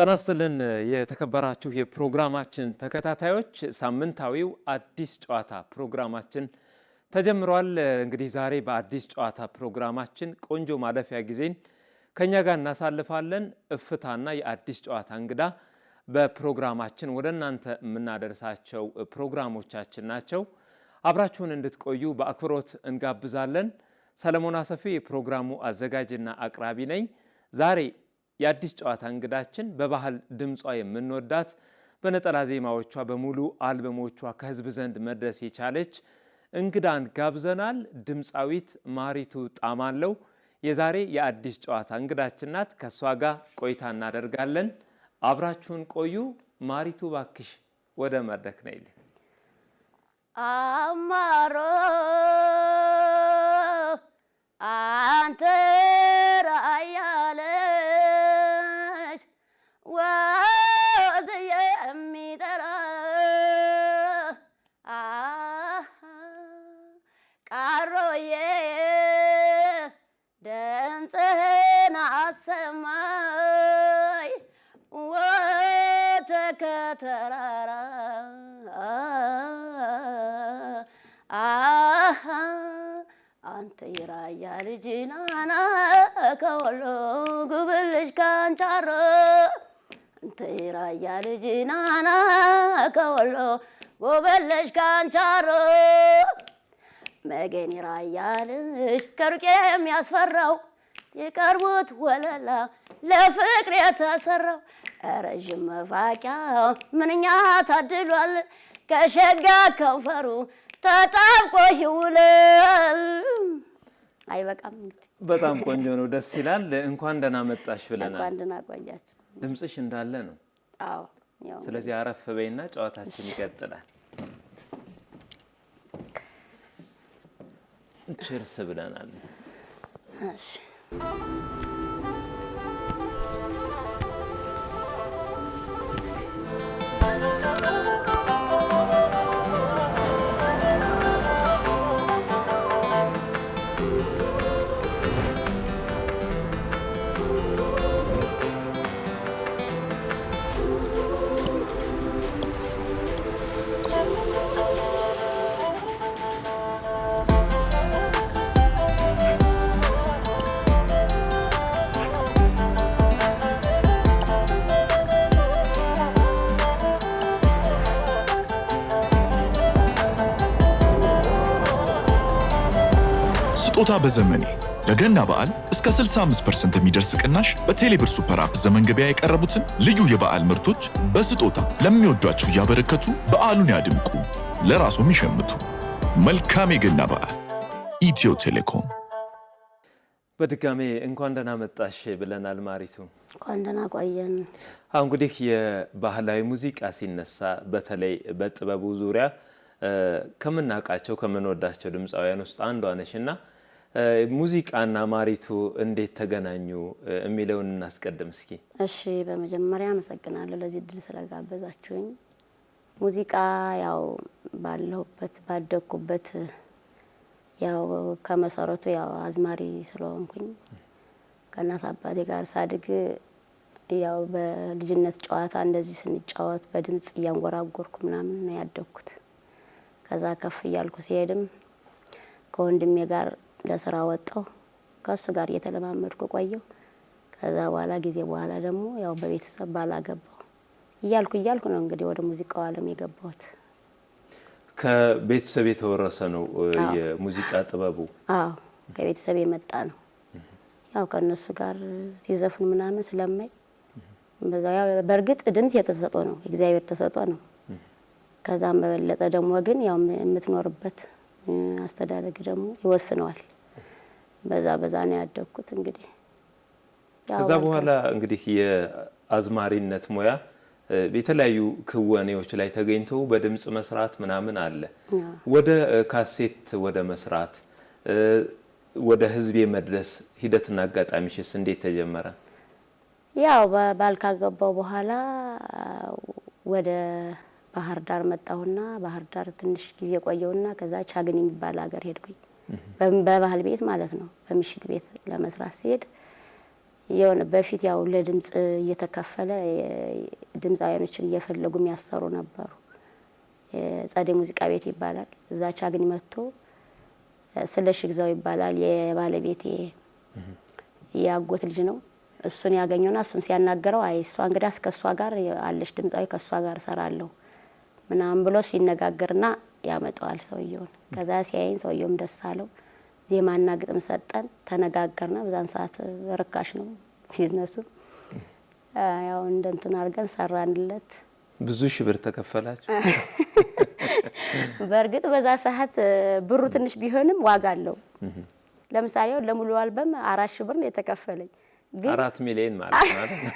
ተናስተልን የተከበራችሁ የፕሮግራማችን ተከታታዮች ሳምንታዊው አዲስ ጨዋታ ፕሮግራማችን ተጀምሯል። እንግዲህ ዛሬ በአዲስ ጨዋታ ፕሮግራማችን ቆንጆ ማለፊያ ጊዜን ከኛ ጋር እናሳልፋለን። እፍታና የአዲስ ጨዋታ እንግዳ በፕሮግራማችን ወደ እናንተ የምናደርሳቸው ፕሮግራሞቻችን ናቸው። አብራችሁን እንድትቆዩ በአክብሮት እንጋብዛለን። ሰለሞን አሰፌ የፕሮግራሙ አዘጋጅና አቅራቢ ነኝ። ዛሬ የአዲስ ጨዋታ እንግዳችን በባህል ድምጿ የምንወዳት በነጠላ ዜማዎቿ በሙሉ አልበሞቿ ከህዝብ ዘንድ መድረስ የቻለች እንግዳን ጋብዘናል። ድምፃዊት ማሪቱ ጣማለው የዛሬ የአዲስ ጨዋታ እንግዳችን ናት። ከሷ ጋር ቆይታ እናደርጋለን። አብራችሁን ቆዩ። ማሪቱ ባክሽ ወደ መድረክ ነይልኝ። አማሮ አንተ ራያለች ወዝ የሚጠራ ቃሮዬ ድምፅህን አሰማኝ ወተከተራራ አንተ የራያ ልጅ ናና ከወሎ ጉብልሽ ካንቻሮ አንተ የራያ ልጅ ናና ከወሎ ጉብልሽ ካንቻሮ መገን የራያ ልጅ ከሩቅ የሚያስፈራው ሲቀርቡት ወለላ ለፍቅር የተሰራው ረዥም መፋቂያ ምንኛ ታድሏል ከሸጋ ከንፈሩ ተጣብቆ ይውላል። አይበቃም እንግዲህ በጣም ቆንጆ ነው፣ ደስ ይላል። እንኳን ደህና መጣሽ ብለናል። እንኳን ደህና ቆያችሁ። ድምጽሽ እንዳለ ነው። አዎ። ስለዚህ አረፍ በይና ጨዋታችን ይቀጥላል። ቺርስ ብለናል። እሺ ስጦታ በዘመኔ ለገና በዓል እስከ 65% የሚደርስ ቅናሽ በቴሌብር ሱፐር አፕ ዘመን ገበያ የቀረቡትን ልዩ የበዓል ምርቶች በስጦታ ለሚወዷቸው እያበረከቱ በዓሉን ያድምቁ፣ ለራስዎም ይሸምቱ። መልካም የገና በዓል። ኢትዮ ቴሌኮም። በድጋሜ እንኳን ደህና መጣሽ ብለናል ማሪቱ። እንኳን ደህና ቆየን። አሁን እንግዲህ የባህላዊ ሙዚቃ ሲነሳ በተለይ በጥበቡ ዙሪያ ከምናውቃቸው ከምንወዳቸው ድምፃውያን ውስጥ አንዷ ነሽና ሙዚቃና ማሪቱ እንዴት ተገናኙ የሚለውን እናስቀድም እስኪ። እሺ፣ በመጀመሪያ አመሰግናለሁ ለዚህ ድል ስለጋበዛችሁኝ። ሙዚቃ ያው ባለሁበት ባደኩበት ያው ከመሰረቱ ያው አዝማሪ ስለሆንኩኝ ከእናት አባቴ ጋር ሳድግ ያው በልጅነት ጨዋታ እንደዚህ ስንጫወት በድምጽ እያንጎራጎርኩ ምናምን ነው ያደኩት። ከዛ ከፍ እያልኩ ሲሄድም ከወንድሜ ጋር ለስራ ወጣው፣ ከሱ ጋር እየተለማመድኩ ቆየው። ከዛ በኋላ ጊዜ በኋላ ደግሞ ያው በቤተሰብ ባላገባው እያልኩ ነው እንግዲህ ወደ ሙዚቃው ዓለም የገባሁት። ከቤተሰብ የተወረሰ ነው የሙዚቃ ጥበቡ? አዎ ከቤተሰብ የመጣ ነው። ያው ከነሱ ጋር ሲዘፍኑ ምናምን ስለማይ በዛ ያው በርግጥ ድምጽ የተሰጠ ነው፣ እግዚአብሔር ተሰጠ ነው። ከዛም በበለጠ ደግሞ ግን ያው የምትኖርበት አስተዳደግ ደግሞ ይወስነዋል። በዛ ነው ያደኩት እንግዲህ። ከዛ በኋላ እንግዲህ የአዝማሪነት ሙያ የተለያዩ ክወኔዎች ላይ ተገኝቶ በድምጽ መስራት ምናምን አለ። ወደ ካሴት ወደ መስራት ወደ ህዝብ የመድረስ ሂደትና አጋጣሚሽስ እንዴት ተጀመረ? ያው ባልካገባው በኋላ ወደ ባህር ዳር መጣሁና ባህር ዳር ትንሽ ጊዜ ቆየውና ከዛ ቻግኒ የሚባል ሀገር ሄድኩኝ። በባህል ቤት ማለት ነው። በምሽት ቤት ለመስራት ሲሄድ የሆነ በፊት ያው ለድምጽ እየተከፈለ ድምፃውያኖችን እየፈለጉ የሚያሰሩ ነበሩ። ጸደይ ሙዚቃ ቤት ይባላል። እዛ ቻግኒ መጥቶ ስለሽ ግዛው ይባላል የባለቤቴ ያጎት ልጅ ነው። እሱን ያገኘውና እሱን ሲያናገረው አይ እሷ እንግዲያስ ከሷ ጋር አለሽ ድምጻዊ ከሷ ጋር ሰራለሁ ምናምን ብሎ ሲነጋገርና ያመጣዋል ሰውየውን። ከዛ ሲያይን ሰውየውም ደስ አለው። ዜማና ግጥም ሰጠን፣ ተነጋገርና በዛን ሰዓት ርካሽ ነው ቢዝነሱ። ያው እንደንቱን አድርገን ሰራንለት። ብዙ ሺህ ብር ተከፈላችሁ? በእርግጥ በዛ ሰዓት ብሩ ትንሽ ቢሆንም ዋጋ አለው። ለምሳሌ ለሙሉ አልበም 4,000 ብር ነው የተከፈለኝ። ግን 4 ሚሊዮን ማለት ነው።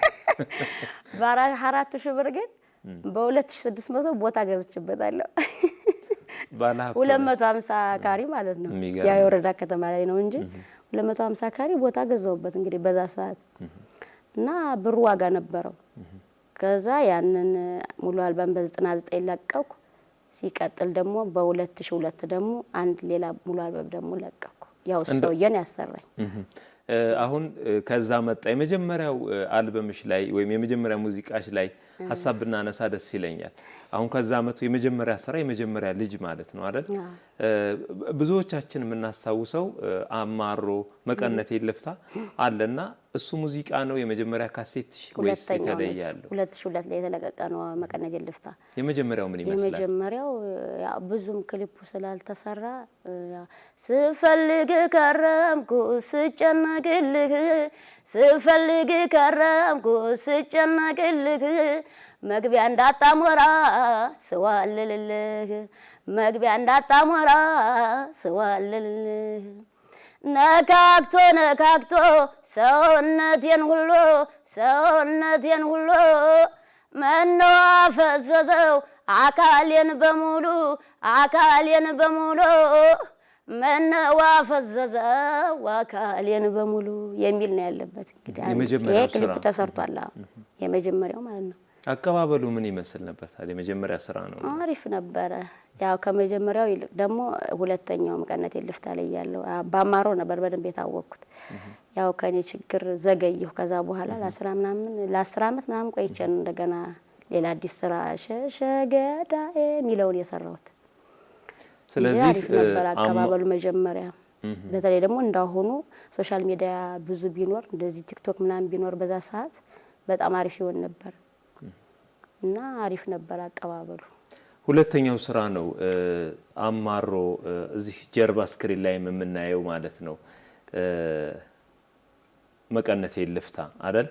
በ4,000 ብር ግን በ2,600 ቦታ ገዝቼበታለሁ። ባለሀብት 250 ካሪ ማለት ነው። ያ የወረዳ ከተማ ላይ ነው እንጂ 250 ካሪ ቦታ ገዛውበት እንግዲህ በዛ ሰዓት እና ብሩ ዋጋ ነበረው። ከዛ ያንን ሙሉ አልበም በ99 ለቀኩ። ሲቀጥል ደግሞ በ2002 ደግሞ አንድ ሌላ ሙሉ አልበም ደግሞ ለቀኩ። ያው ሰውየን ያሰራኝ። አሁን ከዛ መጣ የመጀመሪያው አልበምሽ ላይ ወይም የመጀመሪያ ሙዚቃሽ ላይ ሐሳብ ብናነሳ ደስ ይለኛል። አሁን ከዛ መጥቶ የመጀመሪያ ስራ የመጀመሪያ ልጅ ማለት ነው አይደል? ብዙዎቻችን የምናስታውሰው አማሮ መቀነቴ ልፍታ አለና እሱ ሙዚቃ ነው የመጀመሪያ ካሴት ወይስ የተለያለው? 2002 ላይ የተለቀቀ ነው መቀነቴ ልፍታ። የመጀመሪያው ምን ይመስላል? የመጀመሪያው ብዙም ክሊፑ ስላልተሰራ ስፈልግ ከረምኩ ስጨነቅልህ ስፈልግ ከረምኩ ስጨነቅልህ መግቢያ እንዳጣሞራ ስዋልልልህ መግቢያ እንዳጣሞራ ስዋልልልህ ነካክቶ ነካክቶ ሰውነቴን ሁሉ መነው አፈዘዘው አካሌን በሙሉ መነው አፈዘዘው አካሌን በሙሉ የሚል ነው ያለበት። እንግዲህ ይሄ ክሊፕ ተሰርቷል። የመጀመሪያው ማለት ነው። አቀባበሉ ምን ይመስል ነበር? ታዲያ የመጀመሪያ ስራ ነው። አሪፍ ነበረ። ያው ከመጀመሪያው ይልቅ ደግሞ ሁለተኛው መቀነቴ ልፍታ ላይ ያለው ባማሮ ነበር በደንብ የታወቅኩት። ያው ከኔ ችግር ዘገየሁ። ከዛ በኋላ ለ10 ዓመት ምናምን ቆይቼ እንደገና ሌላ አዲስ ስራ ሸሸገዳኤ የሚለውን የሰራሁት። ስለዚህ አሪፍ ነበር አቀባበሉ መጀመሪያ። በተለይ ደግሞ እንዳሁኑ ሶሻል ሚዲያ ብዙ ቢኖር እንደዚህ ቲክቶክ ምናምን ቢኖር በዛ ሰዓት በጣም አሪፍ ይሆን ነበር እና አሪፍ ነበር አቀባበሉ። ሁለተኛው ስራ ነው አማሮ እዚህ ጀርባ ስክሪን ላይ የምናየው ማለት ነው። መቀነቴ ልፍታ አይደል?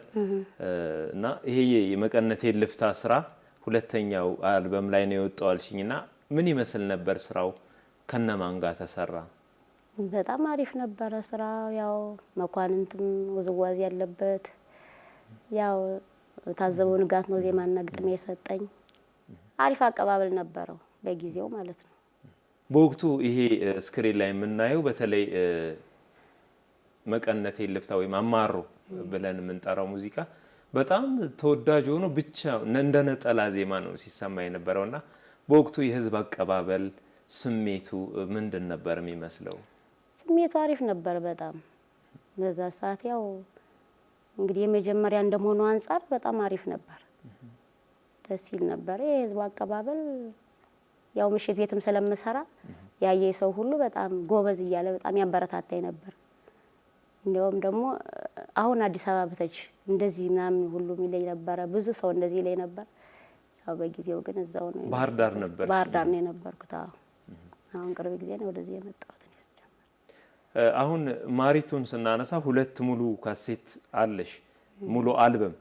እና ይሄ የመቀነቴ ልፍታ ስራ ሁለተኛው አልበም ላይ ነው የወጣው አልሽኝና ምን ይመስል ነበር ስራው? ከነማን ጋር ተሰራ? በጣም አሪፍ ነበረ ስራው። ያው መኳንንትም ውዝዋዜ ያለበት ያው ታዘበው ንጋት ነው ዜማና ግጥም የሰጠኝ። አሪፍ አቀባበል ነበረው በጊዜው ማለት ነው። በወቅቱ ይሄ ስክሪን ላይ የምናየው በተለይ መቀነቴ ልፍታ ወይም አማሮ ብለን የምንጠራው ሙዚቃ በጣም ተወዳጅ ሆኖ ብቻ እንደ ነጠላ ዜማ ነው ሲሰማ የነበረውና በወቅቱ የህዝብ አቀባበል ስሜቱ ምንድን ነበር የሚመስለው? ስሜቱ አሪፍ ነበር በጣም በዛ ሰዓት። ያው እንግዲህ የመጀመሪያ እንደመሆኑ አንፃር በጣም አሪፍ ነበር፣ ደስ ይል ነበር የህዝብ አቀባበል። ያው ምሽት ቤትም ስለምሰራ ያየ ሰው ሁሉ በጣም ጎበዝ እያለ በጣም ያበረታታኝ ነበር። እንደውም ደግሞ አሁን አዲስ አበባ በተች እንደዚህ ምናምን ሁሉ የሚለኝ ነበር፣ ብዙ ሰው እንደዚህ ይለኝ ነበር። ያው በጊዜው ግን እዛው ነው ባህር ዳር ነበር ነው የነበርኩት። አሁን ቅርብ ጊዜ ነው ወደዚህ የመጣሁት። አሁን ማሪቱን ስናነሳ ሁለት ሙሉ ካሴት አለሽ፣ ሙሉ አልበም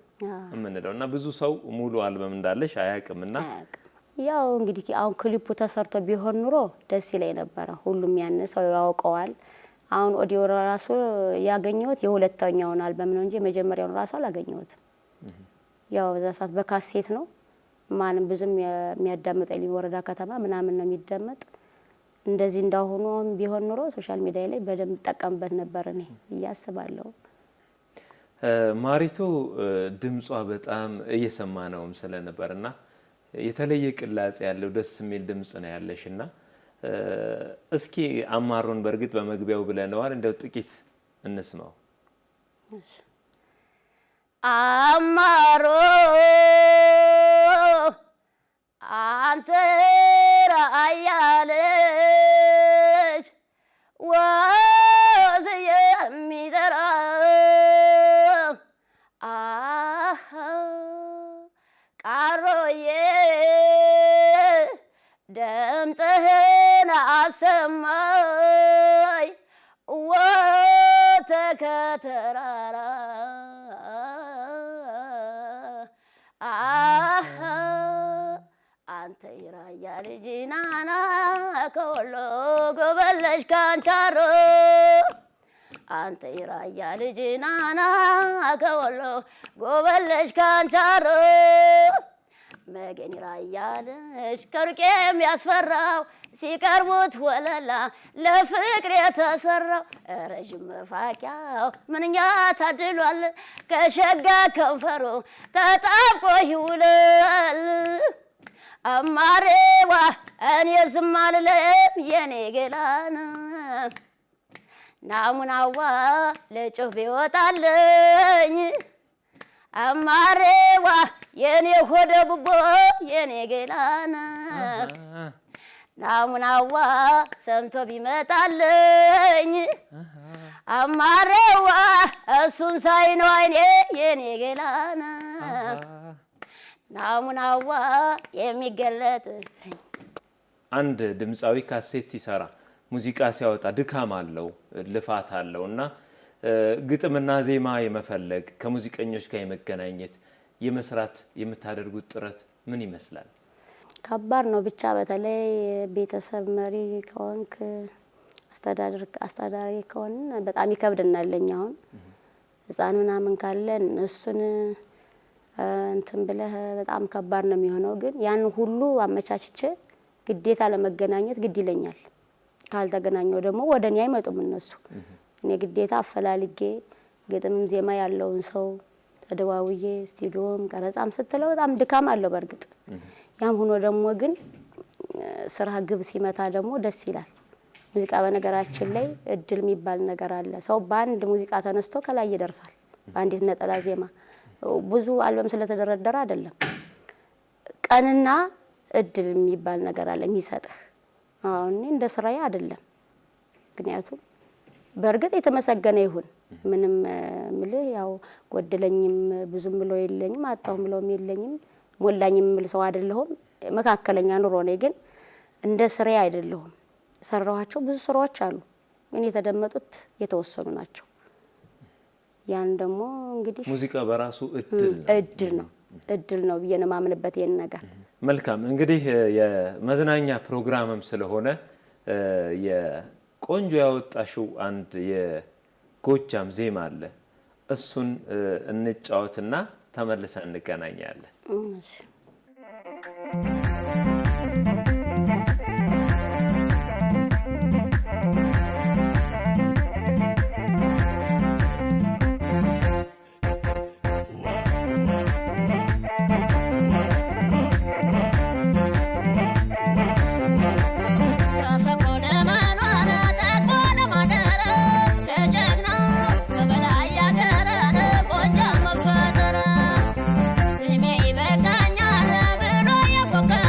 የምንለው እና ብዙ ሰው ሙሉ አልበም እንዳለሽ አያውቅምና ያው እንግዲህ አሁን ክሊፑ ተሰርቶ ቢሆን ኑሮ ደስ ይለኝ ነበር። ሁሉም ያን ሰው ያውቀዋል። አሁን ኦዲዮ ራሱ ያገኘሁት የሁለተኛውን አልበም ነው እንጂ የመጀመሪያውን ራሱ አላገኘሁትም። ያው በዛ ሰዓት በካሴት ነው ማንም ብዙም የሚያዳምጠኝ ወረዳ ከተማ ምናምን ነው የሚደመጥ። እንደዚህ እንዳሆኑ ቢሆን ኑሮ ሶሻል ሚዲያ ላይ በደንብ ተጠቀምበት ነበር እኔ እያስባለሁ። ማሪቱ ድምጿ በጣም እየሰማ ነውም ስለነበርና የተለየ ቅላጼ ያለው ደስ የሚል ድምጽ ነው ያለሽና እስኪ አማሮን በርግጥ በመግቢያው ብለነዋል፣ እንደው ጥቂት እንስማው። አማሮ አንተ ራያ ልጅ ወዝ የሚዘራ ቃሮዬ ድምፅህን አሰማይ ወተከተራራ አንተ የራያ ልጅ ናና ከወሎ ጎበለሽ ካንቻሮ አንተ የራያ ልጅ ናና ከወሎ ጎበለሽ ካንቻሮ መገን ራያ ልጅ ከሩቅ የሚያስፈራው ሲቀርቡት ወለላ ለፍቅር የተሰራው ረዥም መፋቂያው ምንኛ ታድሏል ከሸጋ ከንፈሩ ተጣብቆ ይውላል አማሬዋ እኔ ዝም አልልም የኔ ገላና ናሙናዋ ለጮህ ቢወጣልኝ አማሬዋ የኔ ሆደ ቡቦ የኔ ገላና ናሙናዋ ሰምቶ ቢመጣልኝ አማሬዋ እሱን ሳይ ነው አይኔ የኔ ገላና ናሙናዋ የሚገለጥ አንድ ድምፃዊ ካሴት ሲሰራ ሙዚቃ ሲያወጣ ድካም አለው ልፋት አለው እና ግጥምና ዜማ የመፈለግ ከሙዚቀኞች ጋር የመገናኘት የመስራት የምታደርጉት ጥረት ምን ይመስላል? ከባድ ነው። ብቻ በተለይ ቤተሰብ መሪ ከሆንክ አስተዳዳሪ ከሆን በጣም ይከብድናል። ለኛ አሁን ህፃን ምናምን ካለን እሱን እንትን ብለህ በጣም ከባድ ነው የሚሆነው። ግን ያን ሁሉ አመቻችቼ ግዴታ ለመገናኘት ግድ ይለኛል። ካልተገናኘው ደግሞ ወደኔ አይመጡም እነሱ። እኔ ግዴታ አፈላልጌ ግጥምም ዜማ ያለውን ሰው ተደዋውዬ ስቱዲዮም ቀረጻም ስትለው በጣም ድካም አለው በርግጥ። ያም ሆኖ ደግሞ ግን ስራ ግብ ሲመታ ደግሞ ደስ ይላል። ሙዚቃ በነገራችን ላይ እድል የሚባል ነገር አለ። ሰው በአንድ ሙዚቃ ተነስቶ ከላይ ይደርሳል። በአንዲት ነጠላ ዜማ ብዙ አልበም ስለተደረደረ አይደለም። ቀንና እድል የሚባል ነገር አለ የሚሰጥህ። አሁን እንደ ስራዬ አይደለም። ምክንያቱም በርግጥ የተመሰገነ ይሁን ምንም ምልህ ያው ጎደለኝም ብዙም ብሎ የለኝም አጣሁም ብሎም የለኝም ሞላኝም ምል ሰው አይደለሁም። መካከለኛ ኑሮ ነኝ። ግን እንደ ስራዬ አይደለሁም። ሰራኋቸው ብዙ ስራዎች አሉ። ግን የተደመጡት የተወሰኑ ናቸው። ያን ደግሞ እንግዲህ ሙዚቃ በራሱ እድል ነው ብዬ ነው ማምንበት ይሄን ነገር። መልካም እንግዲህ የመዝናኛ ፕሮግራምም ስለሆነ የቆንጆ ያወጣሽው አንድ የጎጃም ዜማ አለ። እሱን እንጫወትና ተመልሰን እንገናኛለን። Focus.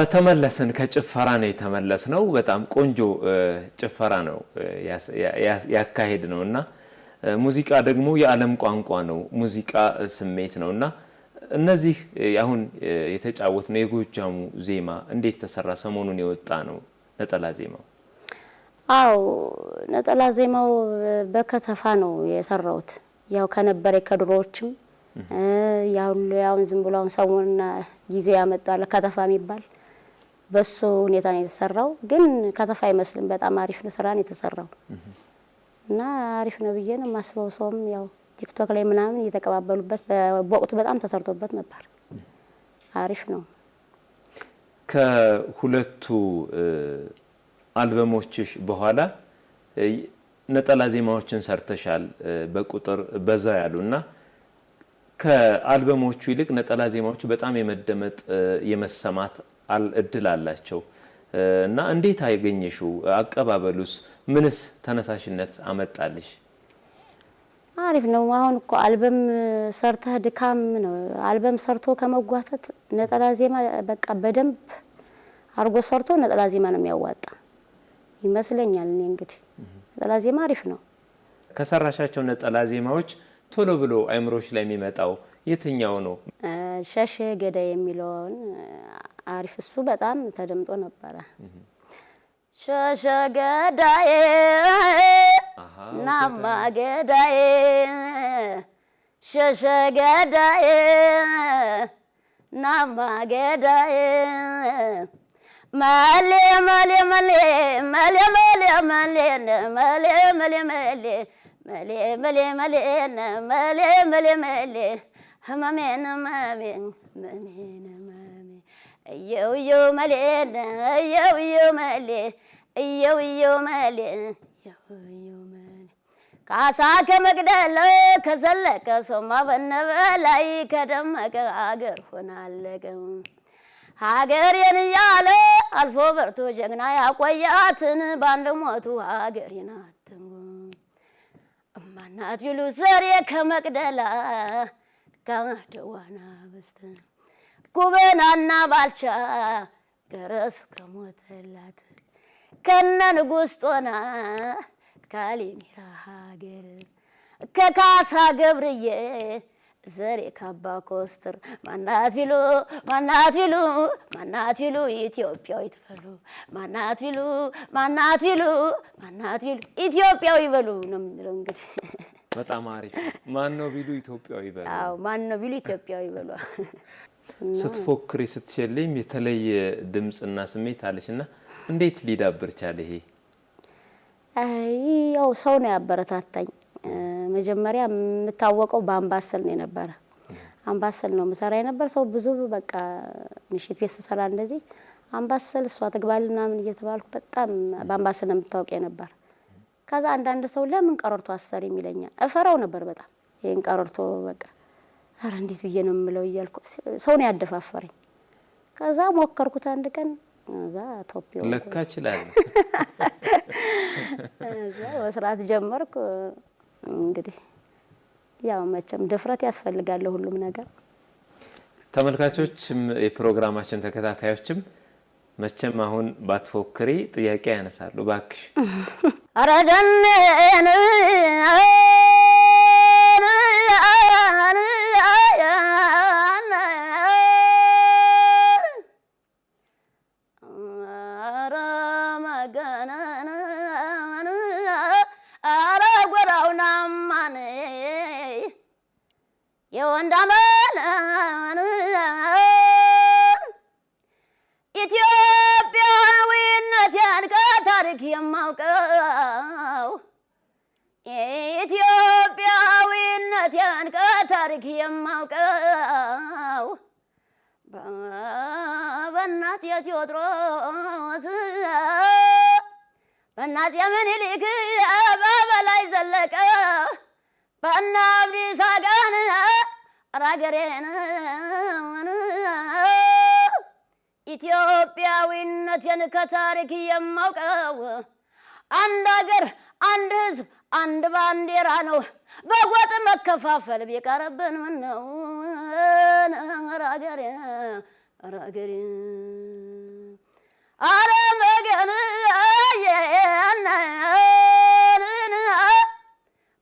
ተመለስን። ከጭፈራ ነው የተመለስነው። በጣም ቆንጆ ጭፈራ ነው ያካሄድ ነውና ሙዚቃ ደግሞ የዓለም ቋንቋ ነው። ሙዚቃ ስሜት ነውና እነዚህ አሁን የተጫወትነው የጎጃሙ ዜማ እንዴት ተሰራ? ሰሞኑን የወጣ ነው ነጠላ ዜማው። አው ነጠላ ዜማው በከተፋ ነው የሰራሁት። ያው ከነበረ ከድሮዎችም ያው ዝም ብሎ ሰሞኑን ጊዜው ያመጣል ከተፋ የሚባል በሱ ሁኔታ ነው የተሰራው። ግን ከተፋ አይመስልም። በጣም አሪፍ ነው ስራ ነው የተሰራው እና አሪፍ ነው ብዬ ነው የማስበው። ሰውም ያው ቲክቶክ ላይ ምናምን እየተቀባበሉበት በወቅቱ በጣም ተሰርቶበት ነበር። አሪፍ ነው። ከሁለቱ አልበሞችሽ በኋላ ነጠላ ዜማዎችን ሰርተሻል በቁጥር በዛ ያሉና ከአልበሞቹ ይልቅ ነጠላ ዜማዎቹ በጣም የመደመጥ የመሰማት እድል አላቸው እና እንዴት አገኘሽው? አቀባበሉስ ምንስ ተነሳሽነት አመጣልሽ? አሪፍ ነው። አሁን እኮ አልበም ሰርተህ ድካም ነው። አልበም ሰርቶ ከመጓተት ነጠላ ዜማ በቃ በደንብ አርጎ ሰርቶ ነጠላ ዜማ ነው የሚያዋጣ ይመስለኛል። እኔ እንግዲህ ነጠላ ዜማ አሪፍ ነው። ከሰራሻቸው ነጠላ ዜማዎች ቶሎ ብሎ አይምሮሽ ላይ የሚመጣው የትኛው ነው? ሸሸ ገዳይ የሚለውን አሪፍ እሱ በጣም ተደምጦ ነበረ። ሸሸ ገዳይ ናማ ገዳይ ሸሸ ገዳይ ናማ ገዳይ ማሌ ማሌ ማሌ ማሌ ማሌ ማሌ ማሌ ማሌ ማሌ ማሌ ማሌ ማሌ ማሌ ማሌ ማሌ ህመሜን ህመሜን ህመሜን ህመሜ እየው እየው ማሌ እየው እየው ማሌ እየው እየው ማሌ እየው እየው ማሌ ካሳ ከመግደል ከዘለቀ ሰማ በነበላይ ከደመቀ አገር ሆናለቀ ሀገሬን እያለ አልፎ በርቶ ጀግና ያቆያትን ባንድ ሞቱ ሀገሬን አትንጉ እማናት ቢሉ ዘሬ ከመቅደላ ከደዋና በስተ ጉበናና ባልቻ ገረሱ ከሞተላት ከነ ንጉሥ ጦና ካሊሚራ ሀገር ከካሳ ገብርዬ ዘሬ ካባ ኮስተር ማናት ቢሉ ማናት ቢሉ ማናት ቢሉ ኢትዮጵያዊ ትበሉ ማናት ቢሉ ማናት ቢሉ ማናት ቢሉ ኢትዮጵያዊ ይበሉ ነው የምንለው። እንግዲህ በጣም አሪፍ ማን ነው ቢሉ ኢትዮጵያዊ ይበሉ። አዎ ማን ነው ቢሉ ኢትዮጵያዊ ይበሉ። ስትፎክሪ ስትሸልም የተለየ ድምጽና ስሜት አለሽና እንዴት ሊዳብር ቻለ ይሄ? ያው ሰው ነው ያበረታታኝ። መጀመሪያ የምታወቀው በአምባሰል ነው የነበረ። አምባሰል ነው መሰራ የነበር ሰው ብዙ በቃ ምሽት ቤት ሰራ እንደዚህ አምባሰል እሷ ተግባል ምናምን እየተባልኩ በጣም በአምባሰል ነው የምታወቀው ነበር። ከዛ አንዳንድ ሰው ለምን ቀረርቶ አሰር የሚለኛል እፈራው ነበር በጣም ይሄን ቀረርቶ በቃ አረ እንዴት ብዬ ነው የምለው እያልኩ ሰው ነው ያደፋፈረኝ። ከዛ ሞከርኩት አንድ ቀን ከዛ ቶፒዮ ለካ ይችላል እዛ ወስራት ጀመርኩ። እንግዲህ ያው መቼም ድፍረት ያስፈልጋል ሁሉም ነገር። ተመልካቾችም የፕሮግራማችን ተከታታዮችም መቼም አሁን ባትፎክሪ ጥያቄ ያነሳሉ። ባክሽ አረደን የወንዳመን ኢትዮጵያዊነቴን ከታሪክ የማውቀው ኢትዮጵያዊነቴን ከታሪክ የማውቀው በእናቴ ቴዎድሮስ በእናቴ ምኒልክ በበላይ ዘለቀ በእነ አብዲሳ አጋን አገሬን ኢትዮጵያዊነቴን ከታሪክ የማውቀው አንድ አገር አንድ ሕዝብ አንድ ባንዲራ ነው። በጎጥ መከፋፈል ቢቀርብን ምን ነው አገሬ አለመገን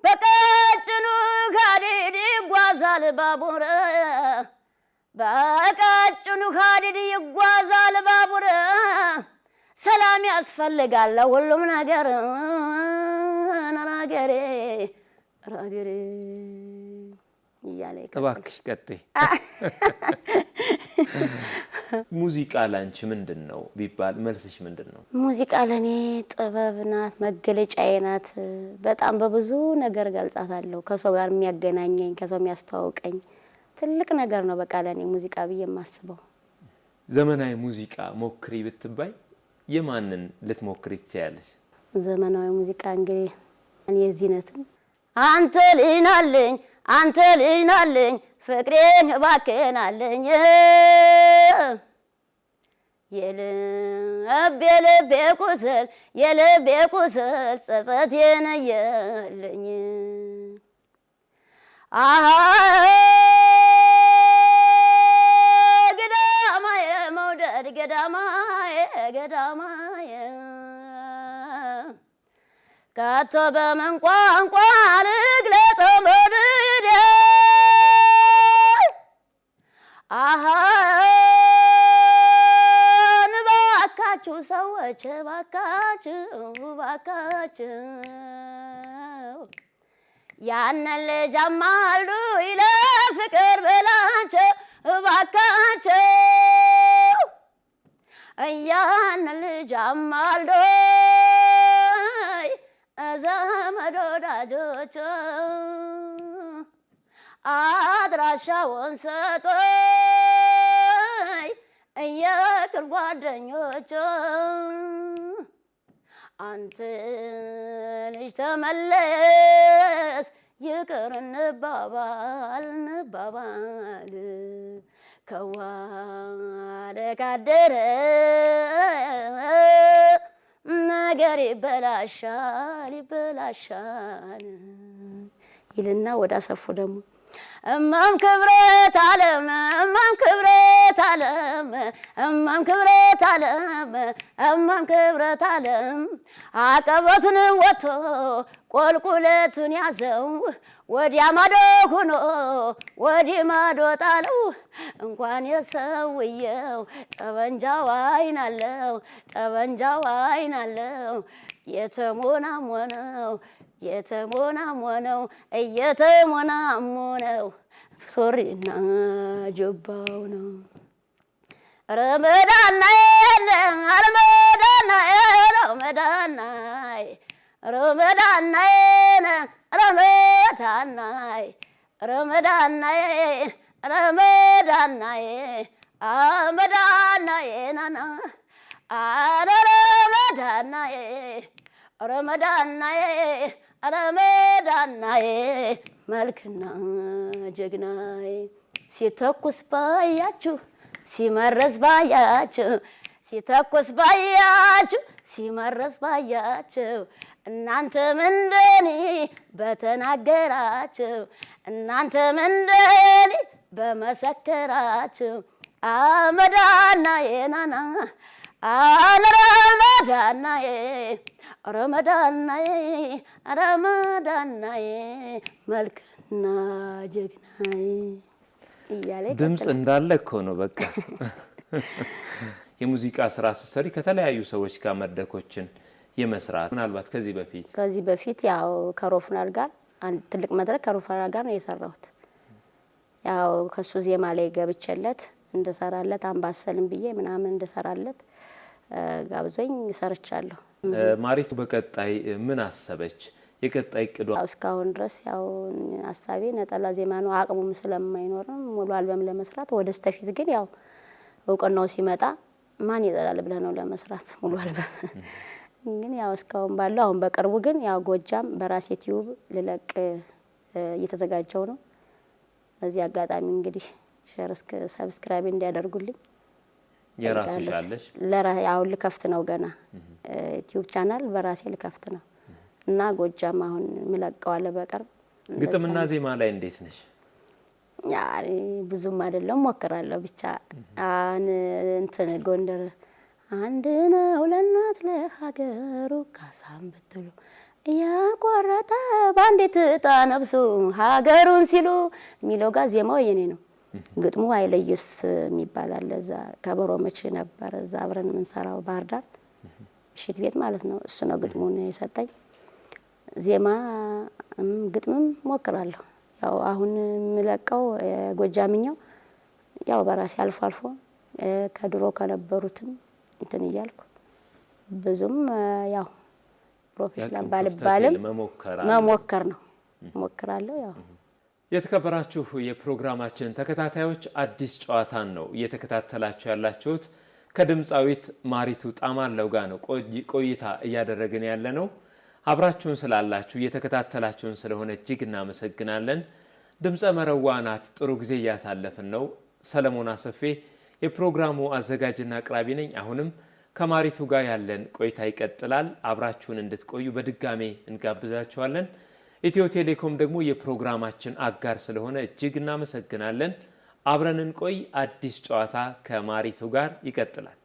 በቀጭኑ ሀዲድ ይጓዛል ባቡር በቀጭኑ ሀዲድ ይጓዛል ባቡር ሰላም ያስፈልጋል ሁሉም ነገር ራገሬ ራገሬ እያለ እባክሽ ቀጥይ። ሙዚቃ ላንቺ ምንድን ነው ቢባል መልስሽ ምንድን ነው? ሙዚቃ ለኔ ጥበብ ናት፣ መገለጫዬ ናት። በጣም በብዙ ነገር ገልጻታለሁ። ከሰው ጋር የሚያገናኘኝ፣ ከሰው የሚያስተዋውቀኝ ትልቅ ነገር ነው። በቃ ለኔ ሙዚቃ ብዬ የማስበው። ዘመናዊ ሙዚቃ ሞክሪ ብትባይ የማንን ልትሞክሪ ትችያለሽ? ዘመናዊ ሙዚቃ እንግዲህ የዚህነትን አንተ ልናለኝ አንተ ልናለኝ ፍቅሬን ባከናለኝ የልቤ ቁስል የልቤ ቁስል ጸጸቴን የለኝ ገዳማዬ መውደድ ገዳማዬ ገዳማዬ ከቶ በምን ቋንቋ ልግለጸው መውደዴ እባካችሁ ሰዎች እባካችሁ ያንን ልጅ አማልዱኝ ለፍቅር ብላቸው እባካቸው ያንን ልጅ አማልዱኝ ዘመድ ወዳጆች አድራሻውን ሰጡኝ የቅርብ ጓደኞች አንተ ልጅ ተመለስ ይቅር እንባባል ከዋለ ካደረ ነገር ይበላሻል ይልና ወደ አሰፉ ደግሞ እማም ክብረት ዓለም እማም ክብረት ዓለም እማም ክብረት ዓለም እማም ክብረት ዓለም አቀበቱን ወጥቶ ቁልቁለቱን ያዘው ወዲያ ማዶ ሆኖ ወዲህ ማዶ ጣለው እንኳን የሰውየው ጠበንጃው አይናለው ጠበንጃው አይናለው የተሞናሞነው እየተሞናሞነው ሶሪና ጀባው ነው ረመዳናይ ረመዳናዬ መልክና ጀግናዬ ሲተኩስ ባያችሁ ሲመረዝ ባያችሁ ሲተኩስ ባያችሁ ሲመረዝ ባያችሁ እናንተም እንደኔ በተናገራችሁ እናንተም እንደኔ በመሰከራችሁ አመዳናዬ ናና ረመዳናዬ መልክና ጀግናዬ እያለ ድምፅ እንዳለ እኮ ነው። በቃ የሙዚቃ ስራ ስትሰሪ ከተለያዩ ሰዎች ጋር መድረኮችን የመስራት ምናልባት ከዚህ በፊት ያው ከሮፍናል ጋር አንድ ትልቅ መድረክ ከሮፍናል ጋር ነው የሰራሁት። ያው ከሱ ዜማ ላይ ገብቼለት እንደሰራለት አምባሰልም ብዬ ምናምን እንደሰራለት ጋብዞኝ ሰርቻለሁ። ማሪቱ በቀጣይ ምን አሰበች? የቀጣይ ቅዷ እስካሁን ድረስ ያው ሐሳቤ ነጠላ ዜማ ነው። አቅሙም ስለማይኖርም ሙሉ አልበም ለመስራት ወደ ስተፊት ግን ያው እውቅናው ሲመጣ ማን ይጠላል ብለህ ነው ለመስራት ሙሉ አልበም ግን ያው እስካሁን ባለው አሁን በቅርቡ ግን ያው ጎጃም በራሴ ቲዩብ ልለቅ እየተዘጋጀው ነው። በዚህ አጋጣሚ እንግዲህ ሼር ሰብስክራይብ እንዲያደርጉልኝ የራስሽ አለሽ? ያው ልከፍት ነው ገና ዩቲዩብ ቻናል በራሴ ልከፍት ነው እና ጎጃም አሁን ምለቀዋለ በቅርብ። ግጥምና ዜማ ላይ እንዴት ነሽ? ያሪ ብዙም አይደለም ሞክራለሁ ብቻ እንትን ጎንደር አንድ ነው ለእናት ለሀገሩ ካሳም ብትሉ እያቆረጠ ባንዲት ዕጣ ነፍሱ ሀገሩን ሲሉ የሚለው ጋር ዜማው የኔ ነው። ግጥሙ ኃይለየሱስ የሚባል አለ። እዛ ከበሮ መቼ ነበር እዛ አብረን የምንሰራው ባህር ዳር ምሽት ቤት ማለት ነው። እሱ ነው ግጥሙን የሰጠኝ። ዜማ ግጥምም ሞክራለሁ። ያው አሁን የምለቀው ጎጃምኛው ያው በራሴ አልፎ አልፎ ከድሮ ከነበሩትም እንትን እያልኩ ብዙም ያው ፕሮፌሽናል ባልባልም መሞከር ነው ሞክራለሁ። ያው የተከበራችሁ የፕሮግራማችን ተከታታዮች አዲስ ጨዋታን ነው እየተከታተላችሁ ያላችሁት። ከድምፃዊት ማሪቱ ጣማለው ጋር ነው ቆይታ እያደረግን ያለ ነው። አብራችሁን ስላላችሁ እየተከታተላችሁን ስለሆነ እጅግ እናመሰግናለን። ድምፀ መረዋ ናት። ጥሩ ጊዜ እያሳለፍን ነው። ሰለሞን አሰፌ የፕሮግራሙ አዘጋጅና አቅራቢ ነኝ። አሁንም ከማሪቱ ጋር ያለን ቆይታ ይቀጥላል። አብራችሁን እንድትቆዩ በድጋሜ እንጋብዛችኋለን። ኢትዮ ቴሌኮም ደግሞ የፕሮግራማችን አጋር ስለሆነ እጅግ እናመሰግናለን። አብረን እንቆይ። አዲስ ጨዋታ ከማሪቱ ጋር ይቀጥላል።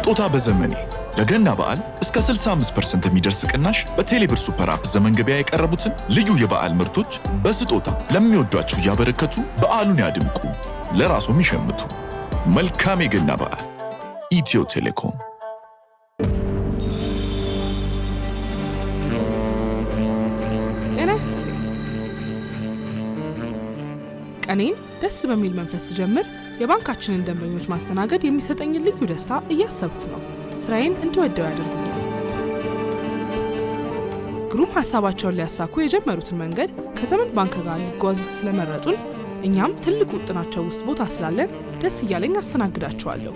ስጦታ በዘመኔ ለገና በዓል እስከ 65% የሚደርስ ቅናሽ በቴሌብር ሱፐር አፕ ዘመን ገበያ የቀረቡትን ልዩ የበዓል ምርቶች በስጦታ ለሚወዷችሁ እያበረከቱ በዓሉን ያድምቁ፣ ለራስዎም ይሸምቱ። መልካም የገና በዓል። ኢትዮ ቴሌኮም። ጤና ይስጥልኝ። ቀኔን ደስ በሚል መንፈስ ጀምር የባንካችንን ደንበኞች ማስተናገድ የሚሰጠኝን ልዩ ደስታ እያሰብኩ ነው። ስራዬን እንድወደው ያደርጉኛል። ግሩም ሀሳባቸውን ሊያሳኩ የጀመሩትን መንገድ ከዘመን ባንክ ጋር ሊጓዙት ስለመረጡን እኛም ትልቅ ውጥናቸው ውስጥ ቦታ ስላለን ደስ እያለኝ አስተናግዳቸዋለሁ።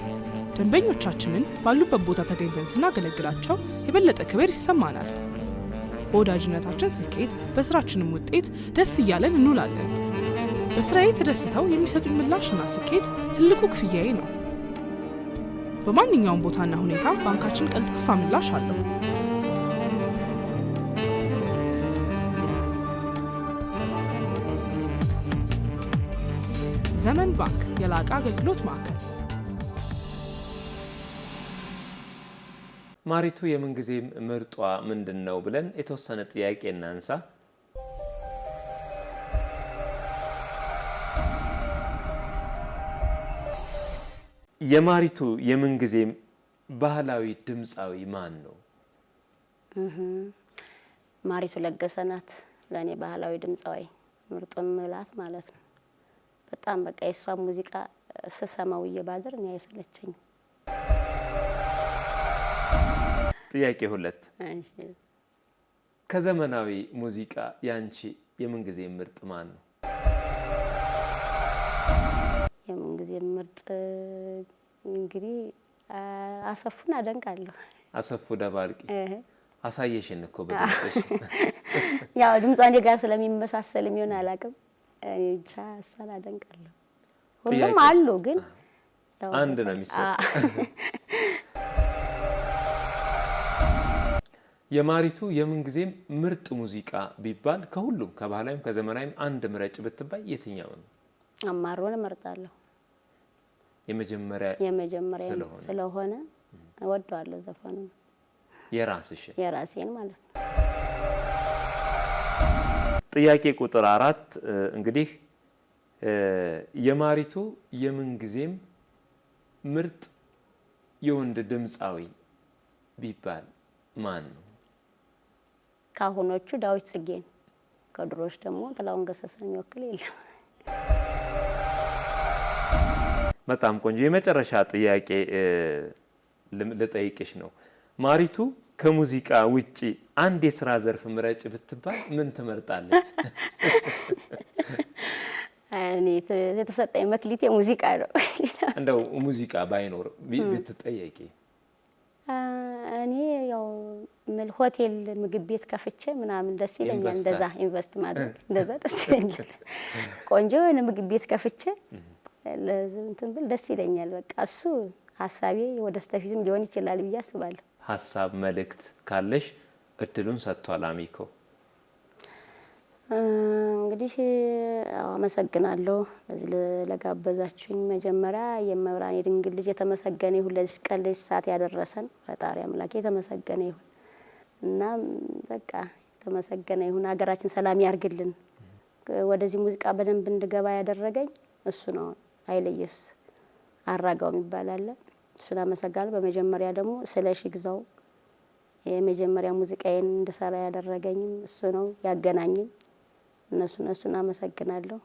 ደንበኞቻችንን ባሉበት ቦታ ተገኝተን ስናገለግላቸው የበለጠ ክብር ይሰማናል። በወዳጅነታችን ስኬት፣ በስራችንም ውጤት ደስ እያለን እንውላለን። በስራዬ ተደስተው የሚሰጡኝ ምላሽና ስኬት ትልቁ ክፍያዬ ነው። በማንኛውም ቦታና ሁኔታ ባንካችን ቀልጣፋ ምላሽ አለው። ዘመን ባንክ የላቀ አገልግሎት ማዕከል። ማሪቱ የምንጊዜም ምርጧ ምንድን ነው ብለን የተወሰነ ጥያቄ እናንሳ። የማሪቱ የምንጊዜም ባህላዊ ድምፃዊ ማን ነው? ማሪቱ ለገሰ ናት ለኔ ባህላዊ ድምፃዊ ምርጥ ምላት ማለት ነው። በጣም በቃ የሷ ሙዚቃ ስሰማው እየባደር ነው አይሰለቸኝ። ጥያቄ 2 ከዘመናዊ ሙዚቃ ያንቺ የምንጊዜም ምርጥ ማን ነው? የምንጊዜም ምርጥ እንግዲህ አሰፉን አደንቃለሁ። አሰፉ ደባልቂ አሳየሽን እኮ በድምጽሽ። ያው ድምጿ እኔ ጋር ስለሚመሳሰል የሚሆን አላውቅም። እኔ ብቻ እሷን አደንቃለሁ። ሁሉም አሉ ግን አንድ ነው የሚሰጥ። የማሪቱ የምንጊዜም ምርጥ ሙዚቃ ቢባል ከሁሉም ከባህላዊም ከዘመናዊም አንድ ምረጭ ብትባይ የትኛው ነው? አማሮን እመርጣለሁ። የመጀመሪያ ስለሆነ እወደዋለሁ ዘፈኑ። የራሴን ማለት ነው። ጥያቄ ቁጥር 4 እንግዲህ የማሪቱ የምንጊዜም ምርጥ የወንድ ድምፃዊ ቢባል ማን ነው? ካሁኖቹ ዳዊት ጽጌን፣ ከድሮች ደግሞ ጥላሁን ገሰሰን የሚወክል የለም። በጣም ቆንጆ። የመጨረሻ ጥያቄ ልጠይቅሽ ነው። ማሪቱ ከሙዚቃ ውጪ አንድ የስራ ዘርፍ ምረጭ ብትባል ምን ትመርጣለች? እኔ የተሰጠኝ መክሊቴ ሙዚቃ ነው። እንደው ሙዚቃ ባይኖር ብትጠየቂ? እኔ ያው ሆቴል ምግብ ቤት ከፍቼ ምናምን ደስ ይለኛል። እንደዛ ኢንቨስት ማድረግ እንደዛ ደስ ይለኛል። ቆንጆ የሆነ ምግብ ቤት ከፍቼ እንትን ብል ደስ ይለኛል። በቃ እሱ ሀሳቤ ወደ ስተፊዝም ሊሆን ይችላል ብዬ አስባለሁ። ሀሳብ መልእክት ካለሽ እድሉን ሰጥቷል አሚኮ። እንግዲህ አመሰግናለሁ ለዚህ ለጋበዛችሁኝ። መጀመሪያ የመብራን የድንግል ልጅ የተመሰገነ ይሁን፣ ለዚህ ቀን ለዚህ ሰዓት ያደረሰን ፈጣሪ አምላክ የተመሰገነ ይሁን እና በቃ የተመሰገነ ይሁን። ሀገራችን ሰላም ያርግልን። ወደዚህ ሙዚቃ በደንብ እንድገባ ያደረገኝ እሱ ነው። ኃይለ ኢየሱስ አራጋው የሚባል አለ። እሱን አመሰግናለሁ። በመጀመሪያ ደግሞ ስለሺ ግዛው የመጀመሪያ ሙዚቃዬን እንድሰራ ያደረገኝም እሱ ነው ያገናኘኝ። እነሱን አመሰግናለሁ።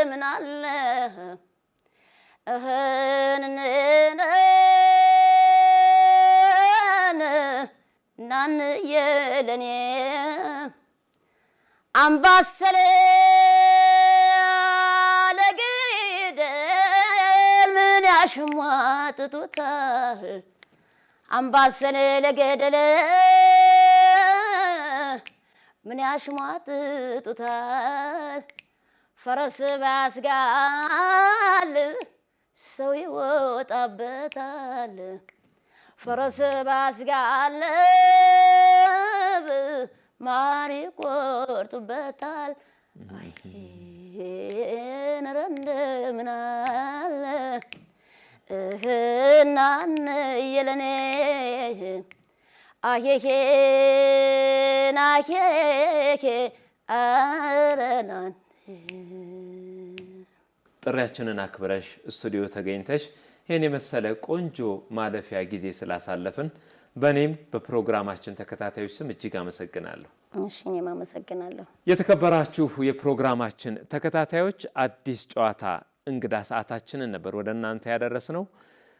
ምን አለ ናንዬ ለኔ አምባሰል ያሽሟጥጡታል አምባሰል ለገደለ ምን ያሽሟጥጡታል ፈረስ ባስጋል ሰው ይወጣበታል ፈረስ ባስጋል ማር ይቆርጡበታል አይ ነረንደ ምን አለ እናን የለኔ አሄሄ ናሄሄ አረናን ጥሪያችንን አክብረሽ ስቱዲዮ ተገኝተሽ ይህን የመሰለ ቆንጆ ማለፊያ ጊዜ ስላሳለፍን በእኔም በፕሮግራማችን ተከታታዮች ስም እጅግ አመሰግናለሁ። እሺ እኔም አመሰግናለሁ። የተከበራችሁ የፕሮግራማችን ተከታታዮች አዲስ ጨዋታ እንግዳ ሰዓታችንን ነበር ወደ እናንተ ያደረስነው።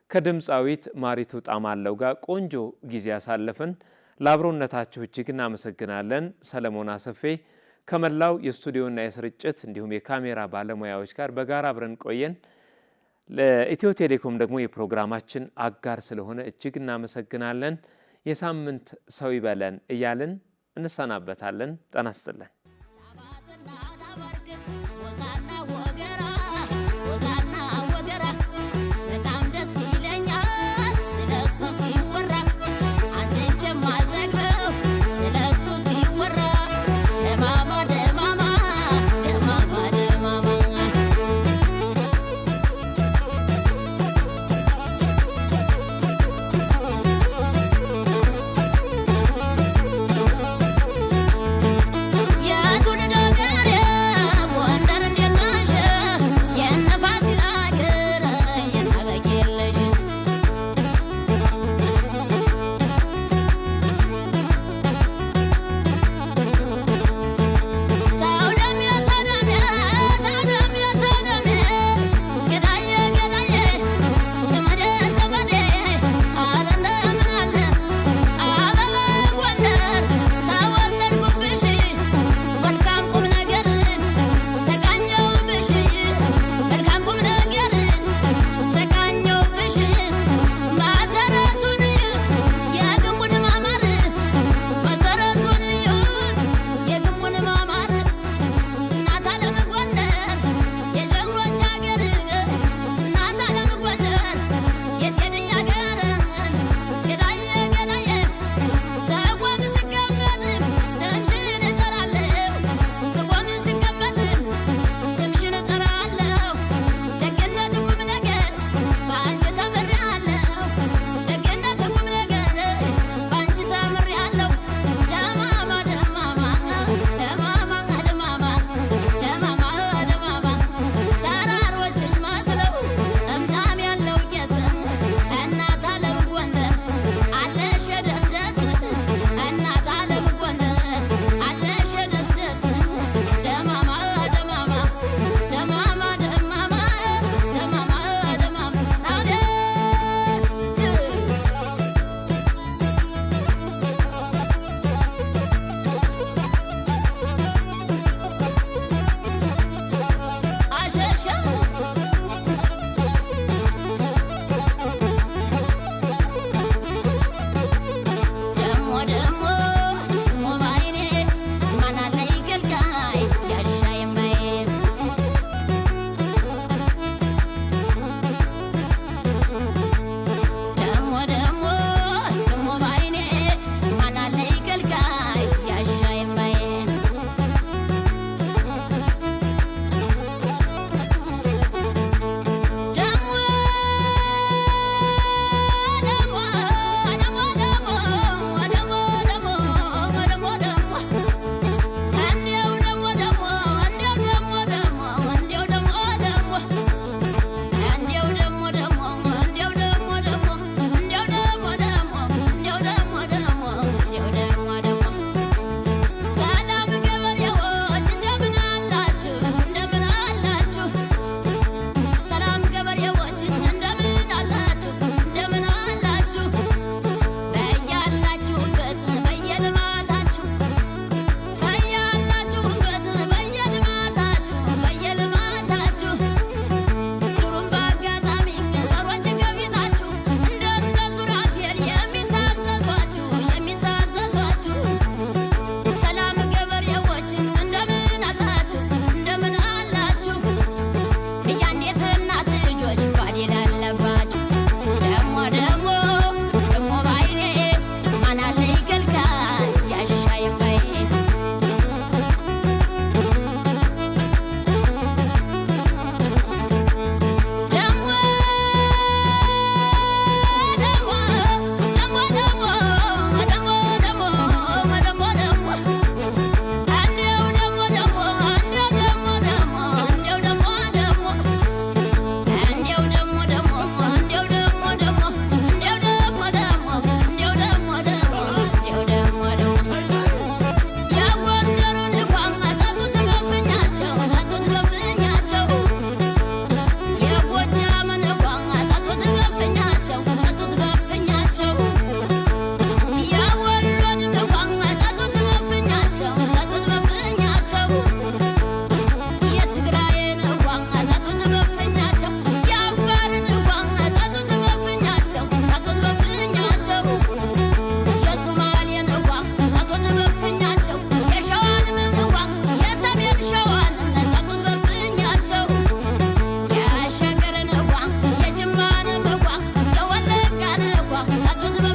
ከድምፃዊት ማሪቱ ጣማለው ጋር ቆንጆ ጊዜ ያሳለፍን። ለአብሮነታችሁ እጅግ እናመሰግናለን። ሰለሞን አሰፌ ከመላው የስቱዲዮና የስርጭት እንዲሁም የካሜራ ባለሙያዎች ጋር በጋራ አብረን ቆየን። ለኢትዮ ቴሌኮም ደግሞ የፕሮግራማችን አጋር ስለሆነ እጅግ እናመሰግናለን። የሳምንት ሰው ይበለን እያልን እንሰናበታለን። ጤና ይስጥልን። Yeah, I don't know.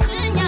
ይመስለኛል